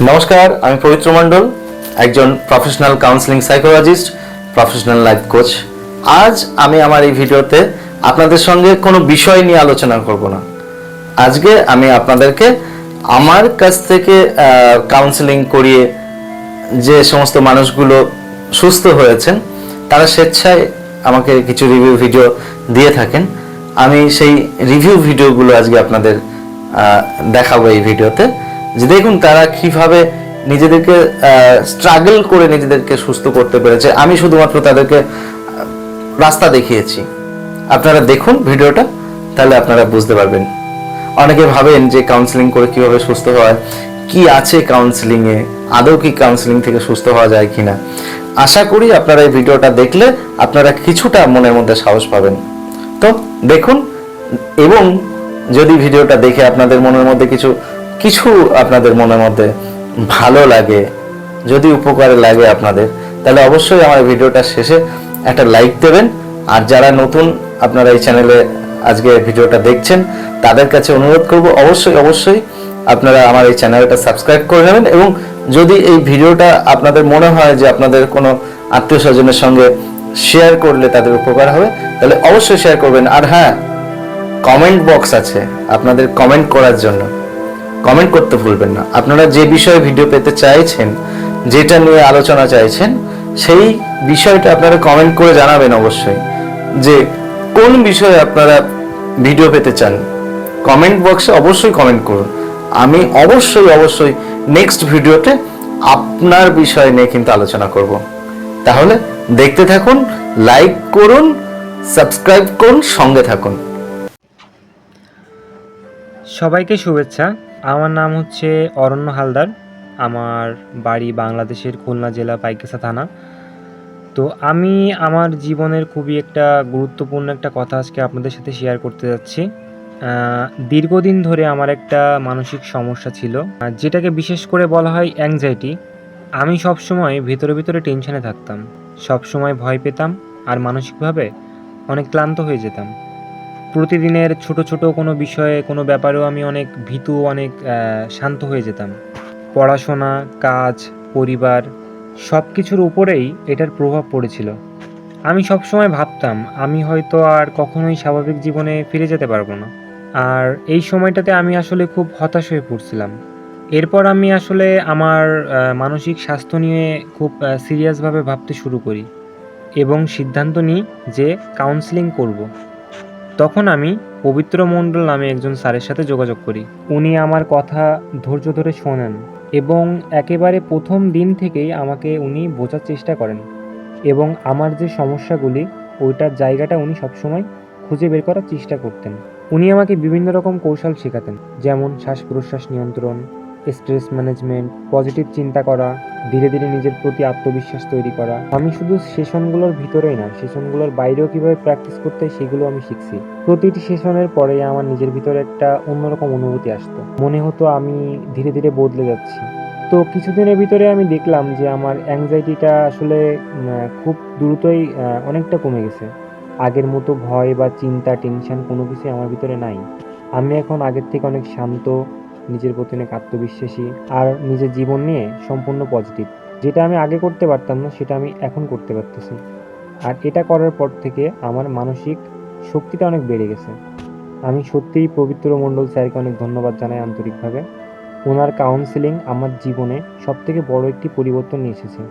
নমস্কার, আমি পবিত্র মণ্ডল, একজন professional counselling psychologist, professional life coach. আজ আমি আমার এই ভিডিওতে আপনাদের সঙ্গে কোনো বিষয় নিয়ে আলোচনা করব না। আজকে আমি আপনাদেরকে আমার কাছ থেকে কাউন্সেলিং করিয়ে যে সমস্ত মানুষগুলো সুস্থ হয়েছেন, তারা স্বেচ্ছায় আমাকে কিছু রিভিউ ভিডিও দিয়ে থাকেন। আমি সেই রিভিউ ভিডিওগুলো আজকে আপনাদের দেখাবো এই ভিডিওতে, যে দেখুন তারা কিভাবে নিজেদেরকে স্ট্রাগল করে নিজেদেরকে সুস্থ করতে পেরেছে। আমি শুধুমাত্র তাদেরকে রাস্তা দেখিয়েছি। আপনারা দেখুন ভিডিওটা, তাহলে আপনারা বুঝতে পারবেন। অনেকে ভাবেন যে কাউন্সেলিং করে কিভাবে সুস্থ হয়, কি আছে কাউন্সেলিংয়ে, আদৌ কি কাউন্সেলিং থেকে সুস্থ হওয়া যায় কিনা। আশা করি আপনারা এই ভিডিওটা দেখলে আপনারা কিছুটা মনের মধ্যে সাহস পাবেন। তো দেখুন, এবং যদি ভিডিওটা দেখে আপনাদের মনের মধ্যে কিছু আপনাদের মনের মধ্যে ভালো লাগে, যদি উপকারে লাগে আপনাদের, তাহলে অবশ্যই আমার ভিডিওটা শেষে একটা লাইক দেবেন। আর যারা নতুন আপনারা এই চ্যানেলে আজকে ভিডিওটা দেখছেন, তাদের কাছে অনুরোধ করব অবশ্যই আপনারা আমার এই চ্যানেলটা সাবস্ক্রাইব করে নেবেন। এবং যদি এই ভিডিওটা আপনাদের মনে হয় যে আপনাদের কোনো আত্মীয় স্বজনের সঙ্গে শেয়ার করলে তাদের উপকার হবে, তাহলে অবশ্যই শেয়ার করবেন। আর হ্যাঁ, কমেন্ট বক্স আছে আপনাদের কমেন্ট করার জন্য, কমেন্ট করতে ভুলবেন না। আপনারা যে বিষয়ে ভিডিও পেতে চাইছেন, যেটা নিয়ে আলোচনা চাইছেন, সেই বিষয়টা আপনারা কমেন্ট করে জানাবেন অবশ্যই, যে কোন বিষয়ে আপনারা ভিডিও পেতে চান। কমেন্ট বক্সে অবশ্যই কমেন্ট করুন। আমি অবশ্যই নেক্সট ভিডিওতে আপনার বিষয় নিয়ে কিন্তু আলোচনা করব। তাহলে দেখতে থাকুন, লাইক করুন, সাবস্ক্রাইব করুন, সঙ্গে থাকুন। সবাইকে শুভেচ্ছা। আমার নাম হচ্ছে অরণ্য হালদার। আমার বাড়ি বাংলাদেশের খুলনা জেলা পাইকগাছা থানা। তো আমি আমার জীবনের খুবই একটা গুরুত্বপূর্ণ একটা কথা আজকে আপনাদের সাথে শেয়ার করতে যাচ্ছি। দীর্ঘদিন ধরে আমার একটা মানসিক সমস্যা ছিল, যেটাকে বিশেষ করে বলা হয় অ্যাংজাইটি। আমি সবসময় ভিতরে টেনশনে থাকতাম, সবসময় ভয় পেতাম, আর মানসিকভাবে অনেক ক্লান্ত হয়ে যেতাম। প্রতিদিনের ছোট কোনো বিষয়ে, কোনো ব্যাপারেও আমি অনেক ভীতু, অনেক শান্ত হয়ে যেতাম। পড়াশোনা, কাজ, পরিবার সব কিছুর উপরেই এটার প্রভাব পড়েছিল। আমি সবসময় ভাবতাম আমি হয়তো আর কখনোই স্বাভাবিক জীবনে ফিরে যেতে পারবো না। আর এই সময়টাতে আমি আসলে খুব হতাশ হয়ে পড়ছিলাম। এরপর আমি আসলে আমার মানসিক স্বাস্থ্য নিয়ে খুব সিরিয়াসভাবে ভাবতে শুরু করি এবং সিদ্ধান্ত নিই যে কাউন্সেলিং করব। তখন আমি পবিত্র মণ্ডল নামে একজন স্যারের সাথে যোগাযোগ করি। উনি আমার কথা ধৈর্য ধরে শোনেন এবং একেবারে প্রথম দিন থেকেই আমাকে উনি বোঝার চেষ্টা করেন এবং আমার যে সমস্যাগুলি, ওইটার জায়গাটা উনি সবসময় খুঁজে বের করার চেষ্টা করতেন। উনি আমাকে বিভিন্ন রকম কৌশল শেখাতেন, যেমন শ্বাস প্রশ্বাস নিয়ন্ত্রণ, স্ট্রেস ম্যানেজমেন্ট, পজিটিভ চিন্তা করা, ধীরে নিজের প্রতি আত্মবিশ্বাস তৈরি করা। আমি শুধু সেশনগুলোর ভিতরেই না, সেশনগুলোর বাইরেও কীভাবে প্র্যাকটিস করতে হয় সেগুলো আমি শিখছি। প্রতিটি সেশনের পরে আমার নিজের ভিতরে একটা অন্যরকম অনুভূতি আসতো, মনে হতো আমি ধীরে বদলে যাচ্ছি। তো কিছুদিনের ভিতরে আমি দেখলাম যে আমার অ্যাংজাইটিটা আসলে খুব দ্রুতই অনেকটা কমে গেছে। আগের মতো ভয় বা চিন্তা, টেনশন কোনো কিছুই আমার ভিতরে নাই। আমি এখন আগের থেকে অনেক শান্ত, নিজের প্রতি অনেক আত্মবিশ্বাসী, আর নিজের জীবন নিয়ে সম্পূর্ণ পজিটিভ। যেটা আমি আগে করতে পারতাম না, সেটা আমি এখন করতে পারতেছি। আর এটা করার পর থেকে আমার মানসিক শক্তিটা অনেক বেড়ে গেছে। আমি সত্যিই পবিত্র মণ্ডল স্যারকে অনেক ধন্যবাদ জানাই আন্তরিকভাবে। ওনার কাউন্সেলিং আমার জীবনে সবথেকে বড় একটি পরিবর্তন নিয়ে এসেছে।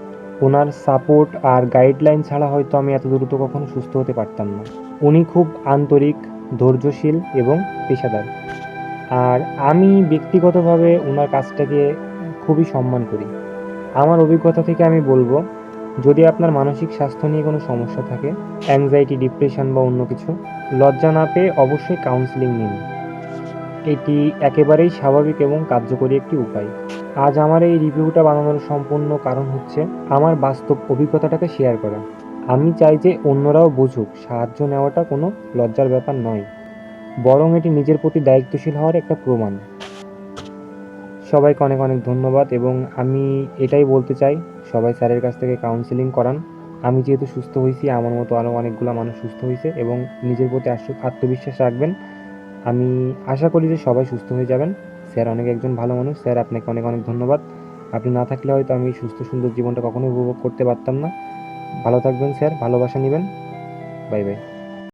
ওনার সাপোর্ট আর গাইডলাইন ছাড়া হয়তো আমি এত দ্রুত কখনো সুস্থ হতে পারতাম না। উনি খুব আন্তরিক, ধৈর্যশীল এবং পেশাদার। আর আমি ব্যক্তিগতভাবে ওনার কাজটাকে খুবই সম্মান করি। আমার অভিজ্ঞতা থেকে আমি বলবো, যদি আপনার মানসিক স্বাস্থ্য নিয়ে কোনো সমস্যা থাকে, অ্যাংজাইটি, ডিপ্রেশন বা অন্য কিছু, লজ্জা না পেয়ে অবশ্যই কাউন্সেলিং নিন। এটি একেবারেই স্বাভাবিক এবং কার্যকরী একটি উপায়। আজ আমার এই রিভিউটা বানানোর সম্পূর্ণ কারণ হচ্ছে আমার বাস্তব অভিজ্ঞতাটাকে শেয়ার করা। আমি চাই যে অন্যরাও বুঝুক সাহায্য নেওয়াটা কোনো লজ্জার ব্যাপার নয়, বরং এটি নিজের প্রতি দায়িত্বশীল হওয়ার একটা প্রমাণ। সবাইকে অনেক ধন্যবাদ, এবং আমি এটাই বলতে চাই, সবাই স্যারের কাছ থেকে কাউন্সেলিং করান। আমি যেহেতু সুস্থ হয়েছি, আমার মতো আরও অনেকগুলো মানুষ সুস্থ হয়েছে, এবং নিজের প্রতি আত্মবিশ্বাস রাখবেন। আমি আশা করি যে সবাই সুস্থ হয়ে যাবেন। স্যার একজন ভালো মানুষ। স্যার, আপনাকে অনেক ধন্যবাদ। আপনি না থাকলে হয়তো আমি সুস্থ সুন্দর জীবনটা কখনোই উপভোগ করতে পারতাম না। ভালো থাকবেন স্যার, ভালোবাসা নেবেন। Bye bye.